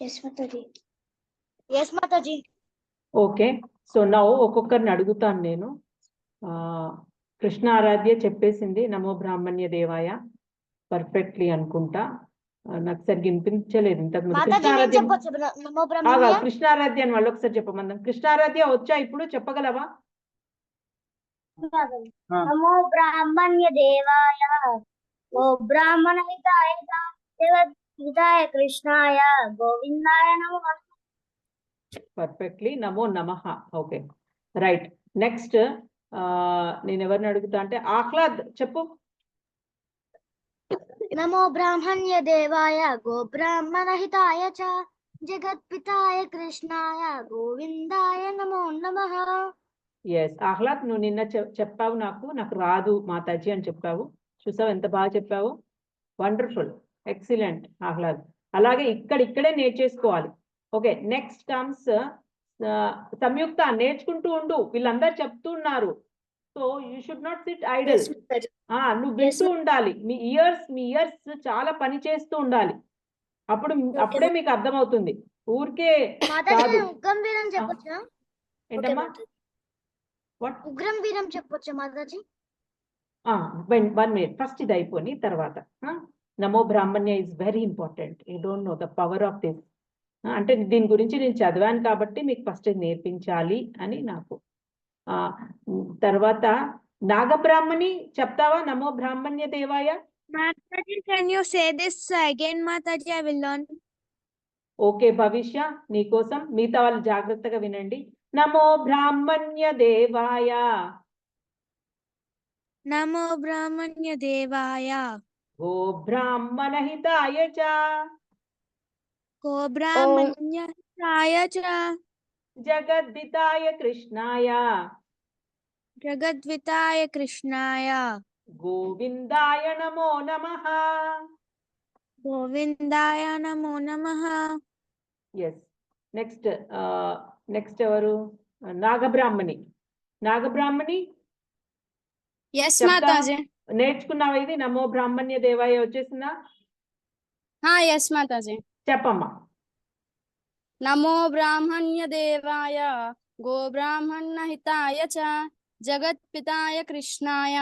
Yes, Mataji. Yes, Mataji. Okay, so now ఒక్కొక్కరిని అడుగుతాను నేను. కృష్ణ ఆరాధ్య చెప్పేసింది నమో బ్రాహ్మణ్య దేవాయ పర్ఫెక్ట్లీ అనుకుంటా. నాకు సరిగ్గా వినిపించలేదు ఇంతకు ముందు. కృష్ణారాధ్య అని వాళ్ళు ఒకసారి చెప్పమందాం. కృష్ణారాధ్య వచ్చా ఇప్పుడు చెప్పగలవా? నమో బ్రాహ్మణ్య దేవాయ ఓ బ్రాహ్మణ హితాయ కృష్ణాయ గోవిందాయ నమో. పర్ఫెక్ట్లీ నమో నమః. Okay, right. నెక్స్ట్ నేను ఎవరిని అడుగుతా అంటే ఆహ్లాద్ చెప్పు. నమో బ్రాహ్మణ్య దేవాయ గో బ్రాహ్మణ హితాయ చ జగత్పితాయ కృష్ణాయ గోవిందాయ నమో నమః. ఎస్ ఆహ్లాద్, నువ్వు నిన్న చెప్పావు నాకు రాదు మాతాజీ అని చెప్పావు. చూసావు ఎంత బాగా చెప్పావు. Wonderful, excellent Ahlad. అలాగే ఇక్కడే నేర్చేసుకోవాలి. ఓకే, నెక్స్ట్ కమ్స్ సంయుక్త. నేర్చుకుంటూ ఉండు, వీళ్ళందరూ చెప్తున్నారు. So you should not SIT Idol. నువ్వు వింటూ ఉండాలి. మీ ఇయర్స్ చాలా పని చేస్తూ ఉండాలి. అప్పుడే మీకు అర్థమవుతుంది. ఊరికే కాదు. ఏంటమ్మా? ఉగ్రం వీరం చెప్పొచ్చా మాతాజీ? 1 minute, ఫస్ట్ ఇది అయిపోయి తర్వాత నమో బ్రాహ్మణ్య is very important. You don't know the power of this. అంటే దీని గురించి నేను చదివాను కాబట్టి మీకు ఫస్ట్ నేర్పించాలి అని నాకు. తర్వాత నాగబ్రాహ్మణి చెప్తావా నమో బ్రాహ్మణ్య దేవాయ? Mataji, can you say this again, Mataji? I will learn. Okay భవిష్య, నీకోసం. మిగతా వాళ్ళు జాగ్రత్తగా వినండి. నమో బ్రాహ్మణ్య దేవాయ. నమో బ్రాహ్మణ్య దేవాయ గో బ్రాహ్మణ హితాయ చ గో బ్రాహ్మణ్య హితాయ చ జగద్దితాయ కృష్ణాయ జగద్వితాయ కృష్ణాయ గోవిందాయ నమో నమః. గోవిందాయ నమో నమః. ఎస్, నెక్స్ట్ ఎవరు? నాగబ్రాహ్మణి. Yes, Mataji. నేర్చుకున్నావా ఇది? నమో బ్రాహ్మణ్య దేవాయ వచ్చేసిందా? Yes, Mataji. చెప్పమ్మా. నమో బ్రాహ్మణ్య దేవాయ గో బ్రాహ్మణ హితాయ చ జగత్పితాయ కృష్ణాయ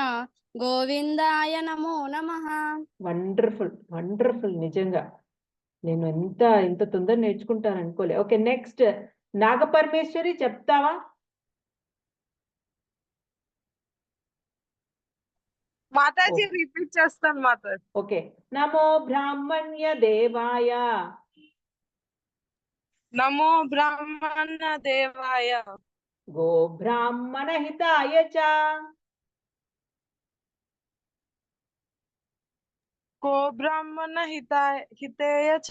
గోవిందాయ నమో నమః. వండర్ఫుల్. నిజంగా నేను ఎంత తొందర నేర్చుకుంటాను అనుకోలే. ఓకే, నెక్స్ట్ నాగపరమేశ్వరి చెప్తావా? మాతాజీ రిపీట్ చేస్తాను మాతాజీ. ఓకే, నమో బ్రాహ్మణ్య దేవాయ. నమో బ్రాహ్మణ దేవాయ గో బ్రాహ్మణ హితాయ చ గో బ్రాహ్మణ హితాయ చ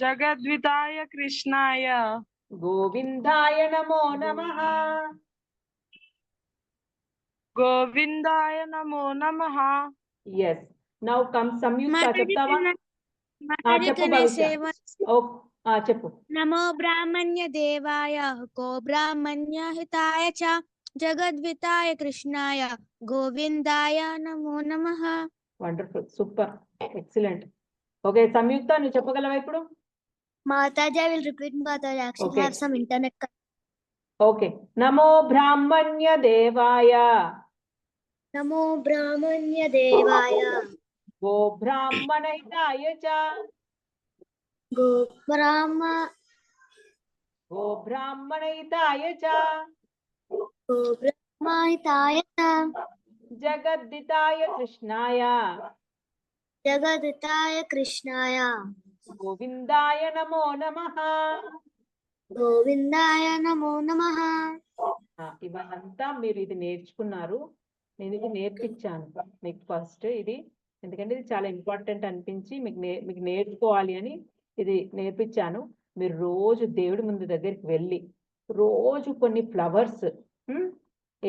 జగద్దితాయ కృష్ణాయ గోవిందాయ నమో నమః. ఎస్, నౌ కమ్ సంయుక్త. చెప్తావా? చెప్పు భవిష్య. చెప్పు. నమో బ్రాహ్మణ్య దేవాయ గో బ్రాహ్మణ్య హితాయ చ జగద్వితాయ కృష్ణాయ గోవిందాయ నమో నమః. Wonderful, super, excellent. ఓకే సంయుక్త, నువ్వు చెప్పగలవా ఇప్పుడు? Mataji, I will repeat, Mataji. Actually, I have some internet. Okay, నమో బ్రాహ్మణ్య దేవాయ. నమో బ్రాహ్మణ్య దేవాయ గో బ్రాహ్మణ హితాయ చ గో బ్రాహ్మణ హితాయ చ జగద్దితాయ కృష్ణాయ గోవిందాయ నమో నమః. ఇవంతా మీరు ఇది నేర్చుకున్నారు. నేను ఇది నేర్పించాను మీకు ఫస్ట్ ఇది, ఎందుకంటే ఇది చాలా ఇంపార్టెంట్ అనిపించి మీకు నేర్చుకోవాలి అని ఇది నేర్పించాను. మీరు రోజు దేవుడి ముందు దగ్గరికి వెళ్ళి రోజు కొన్ని ఫ్లవర్స్,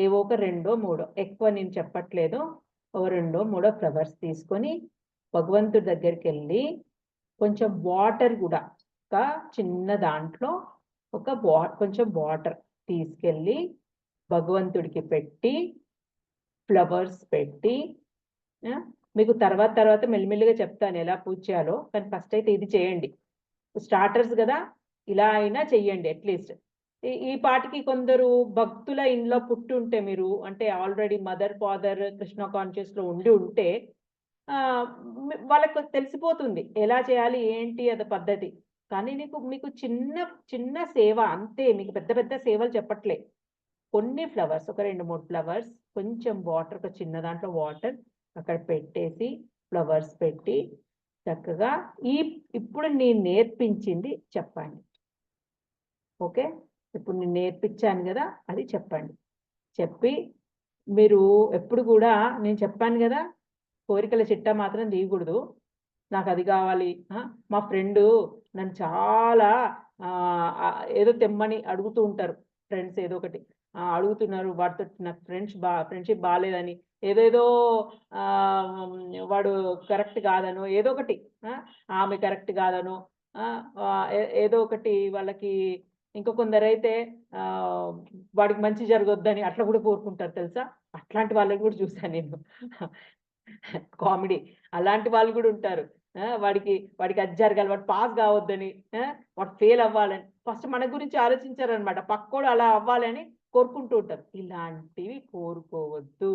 ఏవో ఒక 2-3, ఎక్కువ నేను చెప్పట్లేదు, ఒక 2-3 ఫ్లవర్స్ తీసుకొని భగవంతుడి దగ్గరికి వెళ్ళి కొంచెం వాటర్ కూడా, ఒక చిన్న దాంట్లో కొంచెం వాటర్ తీసుకెళ్ళి భగవంతుడికి పెట్టి ఫ్లవర్స్ పెట్టి మీకు తర్వాత మెల్లిమెల్లిగా చెప్తాను ఎలా పూజ చేయాలో, కానీ ఫస్ట్ అయితే ఇది చేయండి. స్టార్టర్స్ కదా, ఇలా అయినా చెయ్యండి అట్లీస్ట్. ఈ పాటికి కొందరు భక్తుల ఇంట్లో పుట్టి ఉంటే, మీరు అంటే already mother father Krishna conscious లో ఉండి ఉంటే వాళ్ళకు తెలిసిపోతుంది ఎలా చేయాలి ఏంటి అది పద్ధతి. కానీ మీకు చిన్న చిన్న సేవ అంతే, మీకు పెద్ద పెద్ద సేవలు చెప్పట్లే. కొన్ని ఫ్లవర్స్, ఒక 2-3 ఫ్లవర్స్, కొంచెం వాటర్, ఒక చిన్న దాంట్లో వాటర్ అక్కడ పెట్టేసి ఫ్లవర్స్ పెట్టి చక్కగా ఇప్పుడు నేను నేర్పించింది చెప్పండి. ఓకే, ఇప్పుడు నేను నేర్పించాను కదా అది చెప్పండి. చెప్పి మీరు ఎప్పుడు కూడా నేను చెప్పాను కదా, కోరికల చిట్టా మాత్రం తీయకూడదు. నాకు అది కావాలి, మా ఫ్రెండు నన్ను చాలా ఏదో తెమ్మని అడుగుతూ ఉంటారు ఫ్రెండ్స్, ఏదో ఒకటి అడుగుతున్నారు, వాటితో నాకు ఫ్రెండ్షిప్ బాగాలేదని, ఏదేదో వాడు కరెక్ట్ కాదనో, ఏదో ఒకటి ఆమె కరెక్ట్ కాదనో, ఏదో ఒకటి వాళ్ళకి. ఇంకా కొందరైతే వాడికి మంచి జరగొద్దని అట్లా కూడా కోరుకుంటారు తెలుసా. అట్లాంటి వాళ్ళని కూడా చూసాను నేను, కామెడీ. అలాంటి వాళ్ళు కూడా ఉంటారు. వాడికి అది జరగాలి, వాడు పాస్ కావద్దని, వాడు ఫెయిల్ అవ్వాలని, ఫస్ట్ మన గురించి ఆలోచించారనమాట. పక్కోడు అలా అవ్వాలని కోరుకుంటూ ఉంటారు. ఇలాంటివి కోరుకోవద్దు.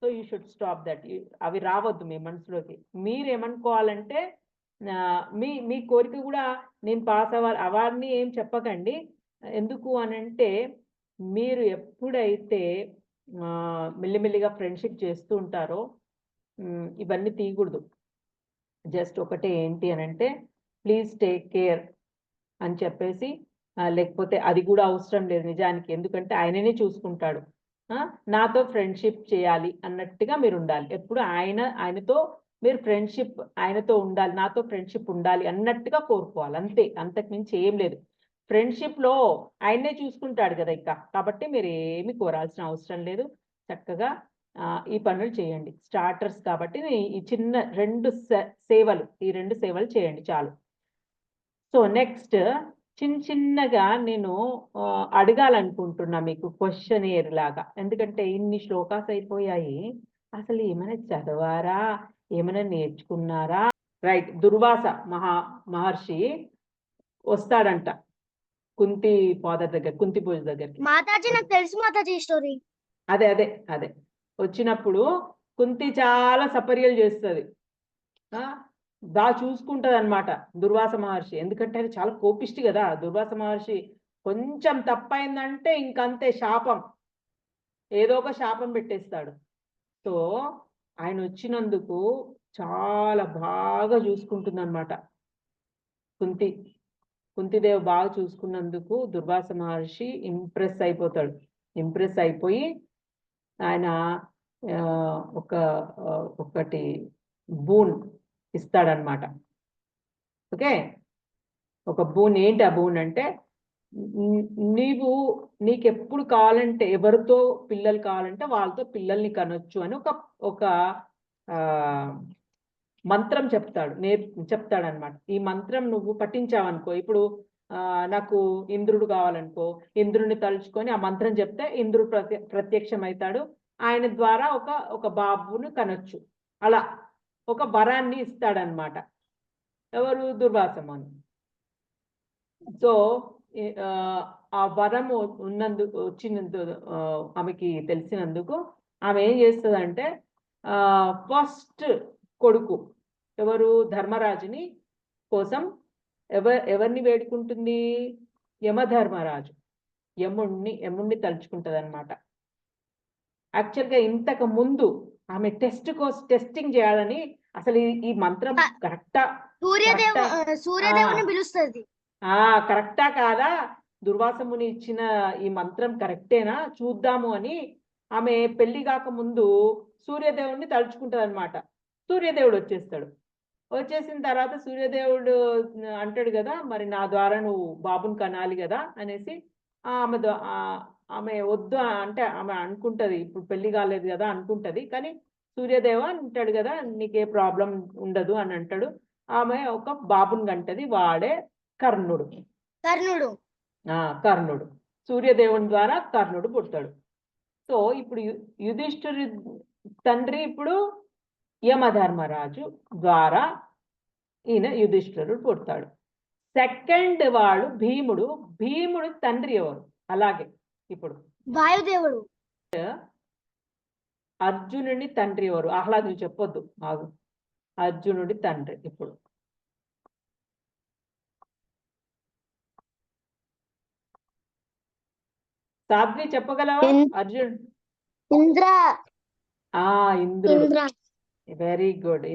So you should stop that. అవి రావద్దు మీ మనసులోకి. మీరేమనుకోవాలంటే మీ కోరిక కూడా నేను పాస్ అవ్వాలి అవన్నీ ఏం చెప్పకండి. ఎందుకు అనంటే మీరు ఎప్పుడైతే మెల్లిమెల్లిగా ఫ్రెండ్షిప్ చేస్తూ ఉంటారో ఇవన్నీ తీయకూడదు. జస్ట్ ఒకటే ఏంటి అనంటే ప్లీజ్ టేక్ కేర్ అని చెప్పేసి, లేకపోతే అది కూడా అవసరం లేదు నిజానికి, ఎందుకంటే ఆయననే చూసుకుంటాడు. నాతో ఫ్రెండ్షిప్ చేయాలి అన్నట్టుగా మీరు ఉండాలి. ఎప్పుడు ఆయనతో మీరు ఫ్రెండ్షిప్, ఆయనతో ఉండాలి, నాతో ఫ్రెండ్షిప్ ఉండాలి అన్నట్టుగా కోరుకోవాలి అంతే, అంతకుమించి ఏం లేదు. ఫ్రెండ్షిప్ లో ఆయన్నే చూసుకుంటాడు కదా ఇక, కాబట్టి మీరు ఏమి కోరాల్సిన అవసరం లేదు. చక్కగా ఈ పనులు చేయండి. స్టార్టర్స్ కాబట్టి ఈ చిన్న 2 సేవలు, ఈ 2 సేవలు చేయండి చాలు. సో నెక్స్ట్ చిన్నగా నేను అడగాలనుకుంటున్నా మీకు క్వశ్చనేర్ లాగా, ఎందుకంటే ఇన్ని శ్లోకాస్ అయిపోయాయి, అసలు ఏమైనా చదవారా, ఏమైనా నేర్చుకున్నారా? రైట్, దుర్వాస మహర్షి వస్తాడంట కుంతి ఫాదర్ దగ్గర, కుంతి పూజ దగ్గరికి. మాతాజీ నాకు తెలుసు మాతాజీ స్టోరీ. అదే వచ్చినప్పుడు కుంతి చాలా సపర్యలు చేస్తుంది, బాగా చూసుకుంటది అనమాట దుర్వాస మహర్షి. ఎందుకంటే అది చాలా కోపిష్టి కదా దుర్వాస మహర్షి. కొంచెం తప్పైందంటే ఇంకంతే, శాపం, ఏదో ఒక శాపం పెట్టేస్తాడు. సో ఆయన వచ్చినందుకు చాలా బాగా చూసుకుంటుంది అనమాట కుంతిదేవి. బాగా చూసుకున్నందుకు దుర్వాస మహర్షి ఇంప్రెస్ అయిపోతాడు. ఇంప్రెస్ అయిపోయి ఆయన ఒకటి బూన్ ఇస్తాడనమాట. ఓకే, ఒక బూన్. ఏంటి ఆ బూన్ అంటే, నీకెప్పుడు కావాలంటే, ఎవరితో పిల్లలు కావాలంటే వాళ్ళతో పిల్లల్ని కనొచ్చు అని ఒక మంత్రం చెప్తాడనమాట. ఈ మంత్రం నువ్వు పఠించావనుకో, ఇప్పుడు నాకు ఇంద్రుడు కావాలనుకో, ఇంద్రుడిని తలుచుకొని ఆ మంత్రం చెప్తే ఇంద్రుడు ప్రత్యక్షం అవుతాడు, ఆయన ద్వారా ఒక బాబును కనొచ్చు. అలా ఒక వరాన్ని ఇస్తాడనమాట ఎవరు, దుర్వాసముని. సో ఆ వరము వచ్చినందుకు ఆమెకి తెలిసినందుకు ఆమె ఏం చేస్తుందంటే, ఫస్ట్ కొడుకు ఎవరు, ధర్మరాజుని కోసం ఎవరిని వేడుకుంటుంది, యమధర్మరాజు, యముణ్ణి తలుచుకుంటది అనమాట. యాక్చువల్గా ఇంతకు ముందు ఆమె టెస్టింగ్ చేయాలని, అసలు ఈ మంత్రం కరెక్టా, సూర్యదేవుని పిలుస్తుంది, కరెక్టా కాదా, దుర్వాసముని ఇచ్చిన ఈ మంత్రం కరెక్టేనా చూద్దాము అని ఆమె పెళ్లి కాక ముందు సూర్యదేవుడిని తలుచుకుంటది అనమాట. సూర్యదేవుడు వచ్చేసిన తర్వాత సూర్యదేవుడు అంటాడు కదా, మరి నా ద్వారా నువ్వు బాబుని కనాలి కదా అనేసి ఆమె వద్దు అంటే ఆమె అనుకుంటది, ఇప్పుడు పెళ్లి కాలేదు కదా అనుకుంటది. కానీ సూర్యదేవ అంటాడు కదా, నీకే ప్రాబ్లం ఉండదు అని అంటాడు. ఆమె ఒక బాబుని కంటది, వాడే కర్ణుడు. సూర్యదేవుని ద్వారా కర్ణుడు పుడతాడు. సో ఇప్పుడు యుధిష్ఠిరు తండ్రి ఇప్పుడు యమధర్మరాజు ద్వారా ఈయన యుధిష్ఠిరుడు పుడతాడు. సెకండ్ వాడు భీముడు. భీముడు తండ్రి ఎవరు? అలాగే ఇప్పుడు వాయుదేవుడు. అర్జునుడి తండ్రి ఎవరు? ఆహ్లాదులు చెప్పొద్దు, ఆగు. అర్జునుడి తండ్రి ఇప్పుడు సాధ్వి చెప్పగలవా? అర్జున్ ఇంద్ర. ఇంద్రుడు. Very good.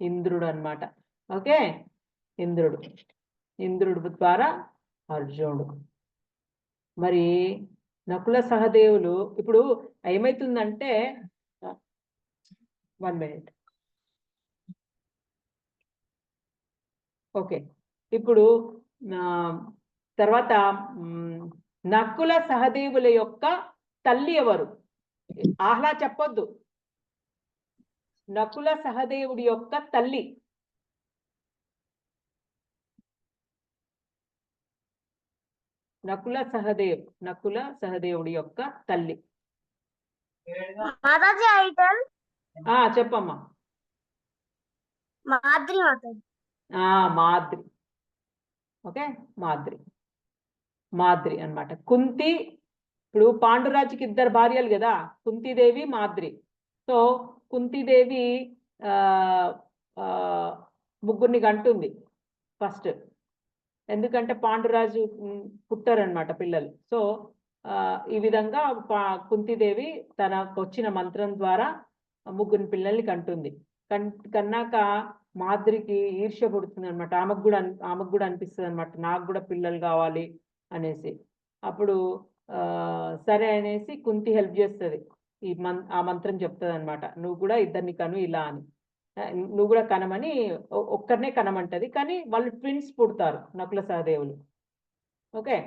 ఇంద్రుడు అన్నమాట. ఓకే, ఇంద్రుడు ద్వారా అర్జునుడు. మరి నకుల సహదేవులు ఇప్పుడు ఏమైతుందంటే 1 minute. ఓకే, ఇప్పుడు తర్వాత నకుల సహదేవుల యొక్క తల్లి ఎవరు? ఆహ్లా చెప్పొద్దు. నకుల సహదేవుడి యొక్క తల్లి. నకుల సహదేవుడి యొక్క తల్లి. చెప్పమ్మా. మాద్రి. ఓకే, మాద్రి అన్నమాట. కుంతి. ఇప్పుడు పాండురాజుకి 2 భార్యలు కదా, కుంతిదేవి, మాద్రి. సో కుంతిదేవి ముగ్గురిని కంటుంది ఫస్ట్, ఎందుకంటే పాండురాజు పుట్టారనమాట పిల్లలు. సో ఈ విధంగా కుంతిదేవి తనకు వచ్చిన మంత్రం ద్వారా ముగ్గురిని పిల్లల్ని కంటుంది. కన్నాక మాద్రికి ఈర్ష్య పుడుతుంది అనమాట. ఆమెకు కూడా అనిపిస్తుంది అనమాట, నాకు కూడా పిల్లలు కావాలి అనేసి. అప్పుడు సరే అనేసి కుంతి హెల్ప్ చేస్తుంది. ఆ మంత్రం చెప్తుంది అనమాట, నువ్వు కూడా ఇద్దరిని కను ఇలా అని. నువ్వు కూడా కనమని ఒక్కరినే కనమంటది. కానీ వాళ్ళు ట్విన్స్ పుడతారు, నకుల సహదేవులు. Okay,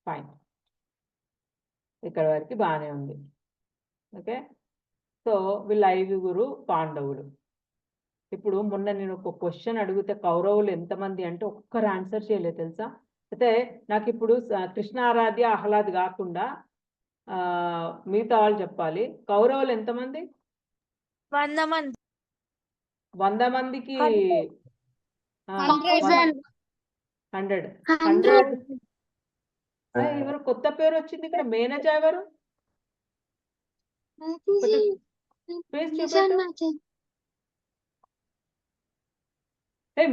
fine. ఇక్కడ వరకు బాగానే ఉంది. ఓకే, సో వీళ్ళ 5గురు పాండవులు. ఇప్పుడు మొన్న నేను ఒక క్వశ్చన్ అడిగితే కౌరవులు ఎంతమంది అంటే ఒక్కరు ఆన్సర్ చేయలేదు తెలుసా. అయితే నాకు ఇప్పుడు కృష్ణ ఆరాధ్య ఆహ్లాద్ కాకుండా మిగతా వాళ్ళు చెప్పాలి. కౌరవులు ఎంతమంది? 100 మంది. 100 మందికి 100. ఎవరు కొత్త పేరు వచ్చింది ఇక్కడ? మేనజ ఎవరు?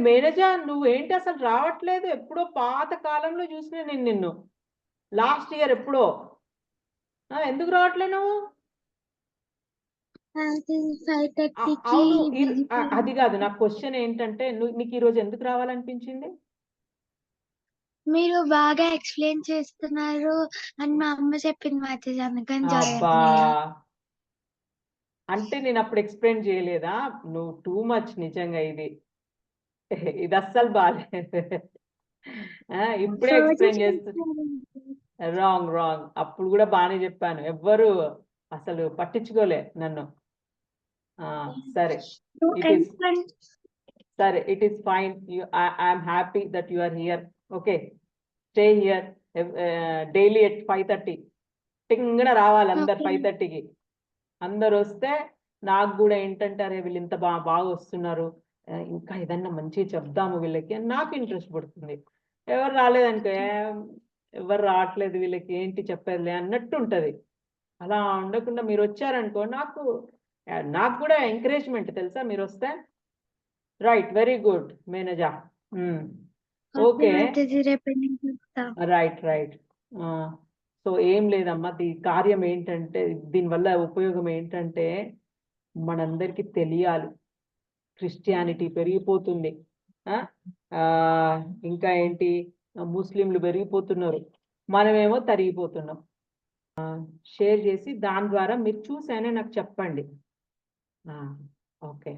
మేనజ నువ్వేంటి అసలు రావట్లేదు? ఎప్పుడో పాత కాలంలో చూసిన నేను నిన్ను, లాస్ట్ ఇయర్ ఎప్పుడో. ఎందుకు రావట్లే నువ్వు? అది కాదు, నా క్వశ్చన్ ఏంటంటే నీకు ఈరోజు ఎందుకు రావాలనిపించింది? మీరు బాగా ఎక్స్ప్లెయిన్ చేస్తున్నారు అని మా అమ్మ చెప్పింది. అబ్బా, అంటే నేను అప్పుడు ఎక్స్ప్లెయిన్ చేయలేదా? నువ్వు టూ మచ్ నిజంగా. ఇది అస్సలు బాగాలేదు. ఇప్పుడే ఎక్స్ప్లెయిన్ చేస్తున్నా. రాంగ్. అప్పుడు కూడా బాగానే చెప్పాను, ఎవ్వరు అసలు పట్టించుకోలే నన్ను. సరే, it is fine. I'm happy that you are here. Okay, stay here daily at 5:30. టింగన రావాలి అందరు 5:30కి. అందరు వస్తే నాకు కూడా ఏంటంటే అరే వీళ్ళు ఇంత బాగా వస్తున్నారు, ఇంకా ఏదన్నా మంచిగా చెప్దాము వీళ్ళకి అని నాకు ఇంట్రెస్ట్ పడుతుంది. ఎవరు రాలేదనుకో, ఎవరు రావట్లేదు వీళ్ళకి ఏంటి చెప్పేదిలే అన్నట్టు ఉంటుంది. అలా ఉండకుండా మీరు వచ్చారనుకో నాకు కూడా ఎంకరేజ్మెంట్ తెలుసా మీరు వస్తే. రైట్, వెరీ గుడ్ మేనేజా. Okay, right. సో ఏం లేదమ్మా, కార్యం ఏంటంటే, దీనివల్ల ఉపయోగం ఏంటంటే మనందరికీ తెలియాలి, క్రిస్టియానిటీ పెరిగిపోతుంది. ఇంకా ఏంటి, ముస్లింలు పెరిగిపోతున్నారు, మనమేమో తరిగిపోతున్నాం. షేర్ చేసి దాని ద్వారా మీరు చూసానే నాకు చెప్పండి. ఓకే,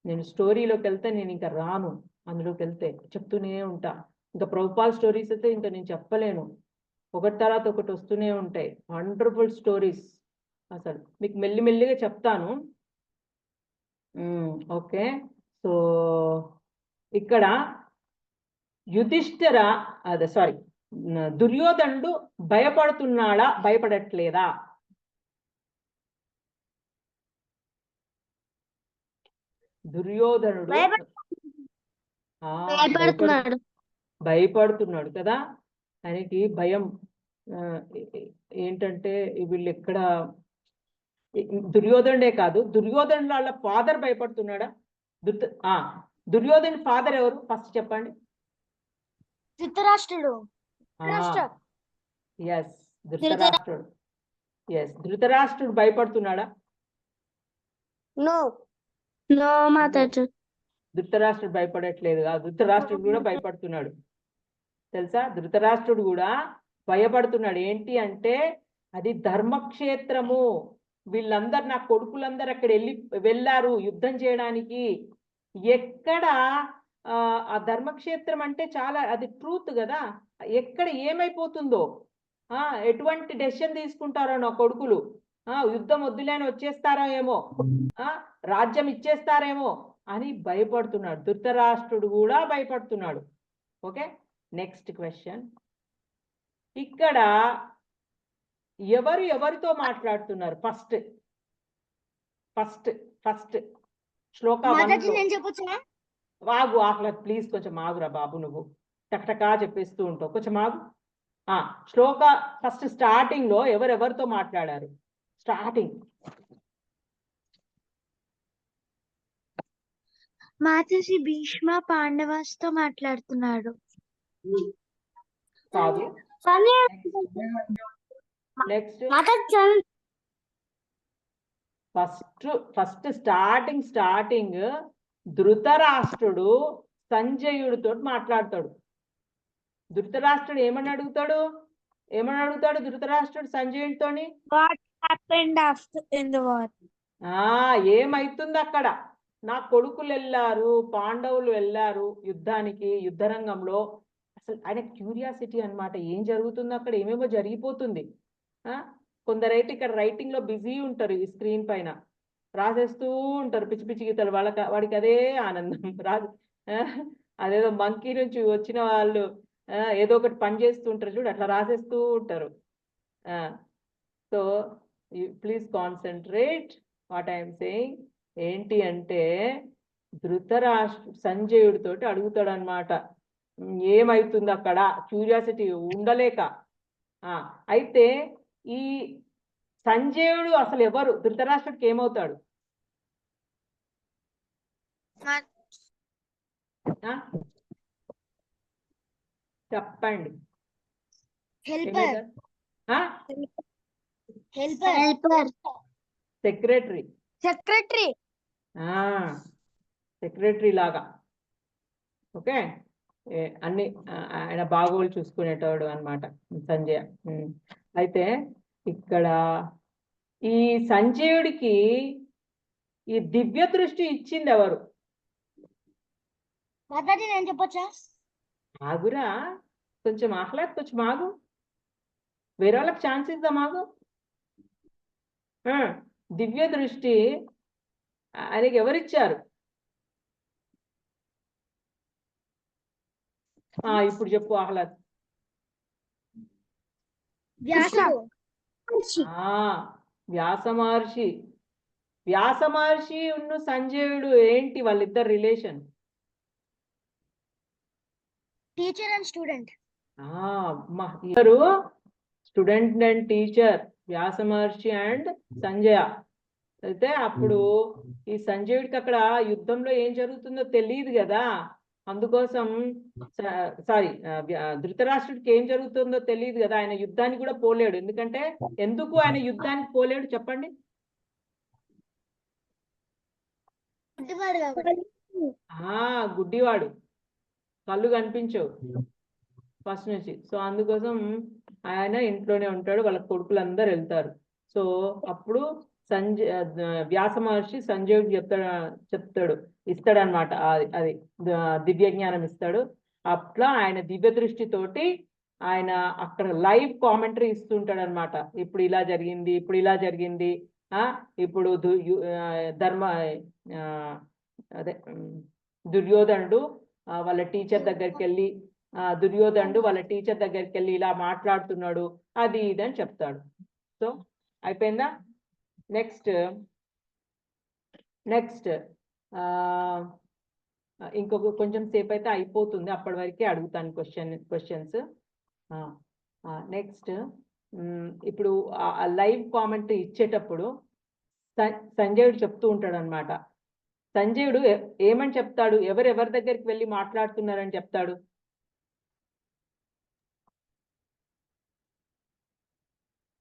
నేను స్టోరీలోకి వెళ్తే నేను ఇంకా రాను, అందులోకి వెళ్తే చెప్తూనే ఉంటా. ఇంకా ప్రభుపాల్ స్టోరీస్ అయితే ఇంకా నేను చెప్పలేను, ఒకటి తర్వాత ఒకటి వస్తూనే ఉంటాయి. వండర్ఫుల్ స్టోరీస్, అసలు మీకు మెల్లిమెల్లిగా చెప్తాను. ఓకే, సో ఇక్కడ యుధిష్ఠిర దుర్యోధనుడు భయపడుతున్నాడా భయపడట్లేదా? దుర్యోధనుడు భయపడుతున్నాడు. భయపడుతున్నాడు కదా, ఆయనకి భయం. ఏంటంటే వీళ్ళు ఎక్కడ దుర్యోధనుడే కాదు, దుర్యోధనుడు వాళ్ళ ఫాదర్ భయపడుతున్నాడా? దుర్యోధను ఫాదర్ ఎవరు ఫస్ట్ చెప్పండి. ధృతరాష్ట్రుడు. ఎస్, ధృతరాష్ట్రుడు. ఎస్, ధృతరాష్ట్రుడు భయపడుతున్నాడా? నో మాతాజీ. ధృతరాష్ట్రుడు భయపడట్లేదు, ధృతరాష్ట్రుడు కూడా భయపడుతున్నాడు తెలుసా. ధృతరాష్ట్రుడు కూడా భయపడుతున్నాడు. ఏంటి అంటే అది ధర్మక్షేత్రము, వీళ్ళందరు నా కొడుకులందరూ అక్కడ వెళ్ళారు యుద్ధం చేయడానికి. ఎక్కడ ఆ ధర్మక్షేత్రం అంటే చాలా అది ట్రూత్ కదా, ఎక్కడ ఏమైపోతుందో, ఎటువంటి డెసిషన్ తీసుకుంటారో నా కొడుకులు, యుద్ధం వద్దులేని వచ్చేస్తారో ఏమో, రాజ్యం ఇచ్చేస్తారేమో అని భయపడుతున్నాడు. ధృతరాష్ట్రుడు కూడా భయపడుతున్నాడు. Okay, next question. ఇక్కడ ఎవరితో మాట్లాడుతున్నారు? ఫస్ట్ శ్లోక ఆగు ఆహ్లాద్, ప్లీజ్ కొంచెం ఆగురా బాబు, నువ్వు టక్టకా చెప్పేస్తూ ఉంటావు, కొంచెం ఆగు. శ్లోక ఫస్ట్ స్టార్టింగ్ లో ఎవరితో మాట్లాడారు? స్టార్టింగ్ మాతాజీ భీష్మ పాండవాస్తో మాట్లాడుతున్నాడు. కాదు, నెక్స్ట్ ఫస్ట్ స్టార్టింగ్ ధృతరాష్ట్రుడు సంజయుడితో మాట్లాడతాడు. ధృతరాష్ట్రుడు ఏమని అడుగుతాడు ధృతరాష్ట్రుడు సంజయుడితోని? ఏమైతుంది అక్కడ? నా కొడుకులు వెళ్ళారు, పాండవులు వెళ్ళారు యుద్ధానికి, యుద్ధరంగంలో. అసలు ఆయన క్యూరియాసిటీ అన్నమాట, ఏం జరుగుతుందో అక్కడ, ఏమేమో జరిగిపోతుంది. కొందరైతే ఇక్కడ రైటింగ్ లో బిజీ ఉంటారు, ఈ స్క్రీన్ పైన రాసేస్తూ ఉంటారు పిచ్చి పిచ్చి గీతలు. వాడికి అదే ఆనందం. అదేదో మంకీ నుంచి వచ్చిన వాళ్ళు ఏదో ఒకటి పని చేస్తూ ఉంటారు చూడు, అట్లా రాసేస్తూ ఉంటారు. So please concentrate what I'm saying. ఏంటి అంటే సంజయుడితోటి అడుగుతాడు అనమాట, ఏమైతుంది అక్కడ, క్యూరియాసిటీ ఉండలేక. అయితే ఈ సంజయుడు అసలు ఎవరు? ధృతరాష్ట్రుడికి ఏమవుతాడు? చెప్పండి. సెక్రటరీ లాగా. ఓకే, అన్ని ఆయన బాగోలు చూసుకునేటోడు అన్నమాట సంజయ. అయితే ఇక్కడ ఈ సంజయుడికి ఈ దివ్య దృష్టి ఇచ్చింది ఎవరు? నేను చెప్పొచ్చా? ఆగురా, కొంచెం ఆహ్లాద్, కొంచెం ఆగు, వేరే వాళ్ళకి ఛాన్స్ ఇద్దాం, ఆగు. దివ్య దృష్టి ఆయనకి ఎవరిచ్చారు? ఇప్పుడు చెప్పు ఆహ్లాద్. వ్యాస మహర్షి. వ్యాస మహర్షి ఉన్న సంజయుడు ఏంటి వాళ్ళిద్దరు రిలేషన్? Teacher and student. ఇద్దరు student and teacher, Vyasa Maharshi and Sanjaya. అయితే అప్పుడు ఈ సంజయుడికి అక్కడ యుద్ధంలో ఏం జరుగుతుందో తెలియదు కదా, అందుకోసం ధృతరాష్ట్రుడికి ఏం జరుగుతుందో తెలియదు కదా, ఆయన యుద్ధానికి కూడా పోలేడు. ఎందుకు ఆయన యుద్ధానికి పోలేడు చెప్పండి? గుడ్డివాడు, కళ్ళు కనిపించవు ఫస్ట్ నుంచి. సో అందుకోసం ఆయన ఇంట్లోనే ఉంటాడు, వాళ్ళ కొడుకులందరూ వెళ్తారు. సో అప్పుడు వ్యాస మహర్షి సంజయుడికి ఇస్తాడనమాట, అది దివ్య జ్ఞానం ఇస్తాడు. అట్లా ఆయన దివ్య దృష్టితోటి ఆయన అక్కడ లైవ్ కామెంటరీ ఇస్తుంటాడు అనమాట. ఇప్పుడు ఇలా జరిగింది, ఇప్పుడు ఇలా జరిగింది, ఇప్పుడు దుర్యోధనుడు వాళ్ళ టీచర్ దగ్గరికి వెళ్ళి దుర్యోధనుడు వాళ్ళ టీచర్ దగ్గరికి వెళ్ళి ఇలా మాట్లాడుతున్నాడు అది ఇది అని చెప్తాడు. సో అయిపోయిందా? నెక్స్ట్ ఇంకొక కొంచెం సేపు అయితే అయిపోతుంది, అప్పటి వరకే అడుగుతాను క్వశ్చన్స్. నెక్స్ట్ ఇప్పుడు లైవ్ కామెంట్ ఇచ్చేటప్పుడు సంజయుడు చెప్తూ ఉంటాడు అనమాట. సంజయుడు ఏమని చెప్తాడు? ఎవరెవరి దగ్గరికి వెళ్ళి మాట్లాడుతున్నారని చెప్తాడు?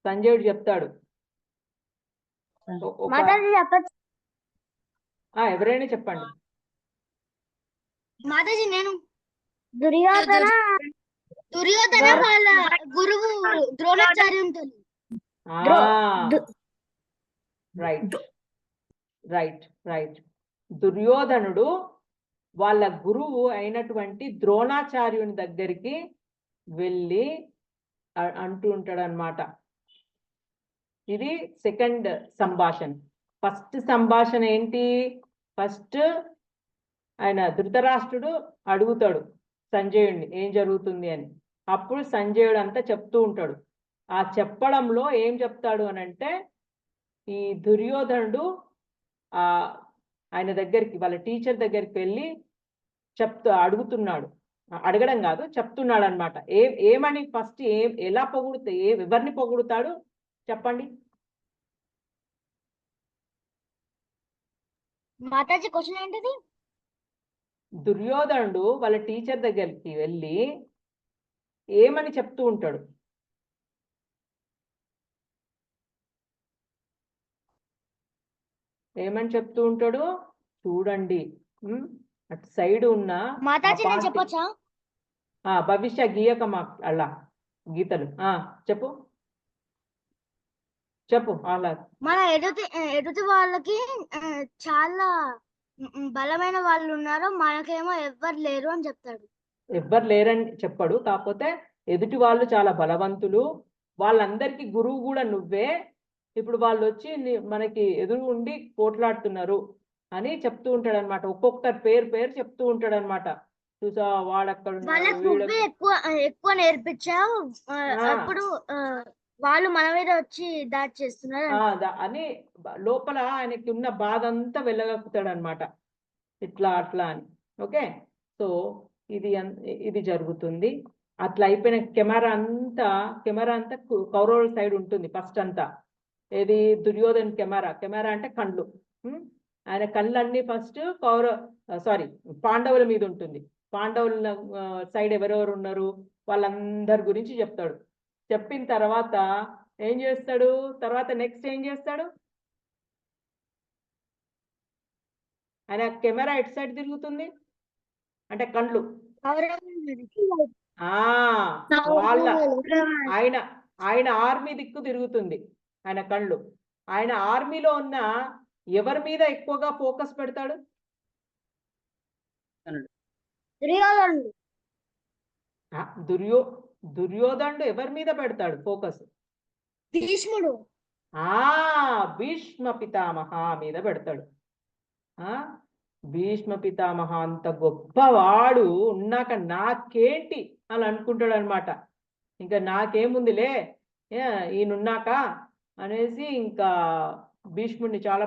సంజయుడు చెప్తాడు. ఎవరైనా చెప్పండి. మాతాజీ నేను దుర్యోధన వాళ్ళ గురువు ద్రోణాచార్యునితో. రైట్. దుర్యోధనుడు వాళ్ళ గురువు అయినటువంటి ద్రోణాచార్యుని దగ్గరికి వెళ్ళి అంటూ ఉంటాడు అన్నమాట. ఇది సెకండ్ సంభాషణ. ఫస్ట్ సంభాషణ ఏంటి? ఫస్ట్ ఆయన ధృతరాష్ట్రుడు అడుగుతాడు సంజయుడిని ఏం జరుగుతుంది అని. అప్పుడు సంజయుడు అంతా చెప్తూ ఉంటాడు. ఆ చెప్పడంలో ఏం చెప్తాడు అని అంటే, ఈ దుర్యోధనుడు ఆయన దగ్గరికి వాళ్ళ టీచర్ దగ్గరికి వెళ్ళి అడుగుతున్నాడు, అడగడం కాదు చెప్తున్నాడు అనమాట. ఏమని ఫస్ట్ ఎలా పొగుడుతా ఎవరిని పొగుడుతాడు చెప్పండి. మాతాజీ క్వశ్చన్ ఏంటిది? దుర్యోధనుడు వాళ్ళ టీచర్ దగ్గరికి వెళ్ళి ఏమని చెప్తూ ఉంటాడు? ఏమని చెప్తూ ఉంటాడు చూడండి. అటు సైడ్ ఉన్న మాతాజీ నేను చెప్పొచ్చా? భవిష్య గీయకమా అలా గీతలు చెప్పు అలా. మన ఎదుటి వాళ్ళకి చాలా బలమైన వాళ్ళు ఉన్నారు, మనకేమో ఎవ్వరు లేరు అని చెప్తాడు. ఎవ్వరు లేరని చెప్పాడు, కాకపోతే ఎదుటి వాళ్ళు చాలా బలవంతులు, వాళ్ళందరికీ గురువు కూడా నువ్వే, ఇప్పుడు వాళ్ళు వచ్చి మనకి ఎదురు ఉండి పోట్లాడుతున్నారు అని చెప్తూ ఉంటాడు అనమాట. ఒక్కొక్కరి పేరు చెప్తూ ఉంటాడు అనమాట. చూసా వాడక్కడ ఎక్కువ నేర్పించావు, అప్పుడు వాళ్ళు మన మీద వచ్చి దాడి చేస్తున్నారు అని లోపల ఆయనకి ఉన్న బాధ అంతా వెళ్ళగక్కుతాడు అనమాట. ఇట్లా అట్లా అని. ఓకే, సో ఇది జరుగుతుంది. అట్లా అయిపోయిన కెమెరా అంతా కౌరవుల సైడ్ ఉంటుంది ఫస్ట్ అంతా. ఏది దుర్యోధన్ కెమెరా అంటే కళ్ళు. ఆయన కళ్ళన్నీ ఫస్ట్ పాండవుల మీద ఉంటుంది. పాండవుల సైడ్ ఎవరెవరు ఉన్నారు వాళ్ళందరి గురించి చెప్తాడు. చెప్పిన తర్వాత ఏం చేస్తాడు? తర్వాత నెక్స్ట్ ఏం చేస్తాడు? ఆయన కెమెరా ఎటు సైడ్ తిరుగుతుంది అంటే కళ్ళు ఆయన ఆర్మీ దిక్కు తిరుగుతుంది ఆయన కళ్ళు. ఆయన ఆర్మీలో ఉన్న ఎవరి మీద ఎక్కువగా ఫోకస్ పెడతాడు? దుర్యోధనుడు ఎవరి మీద పెడతాడు ఫోకస్? భీష్ముడు. భీష్మ పితామహ మీద పెడతాడు. భీష్మ పితామహ అంత గొప్పవాడు ఉన్నాక నాకేంటి అని అనుకుంటాడు అనమాట. ఇంకా నాకేముందిలే ఈయనున్నాక అనేసి ఇంకా భీష్ముడిని చాలా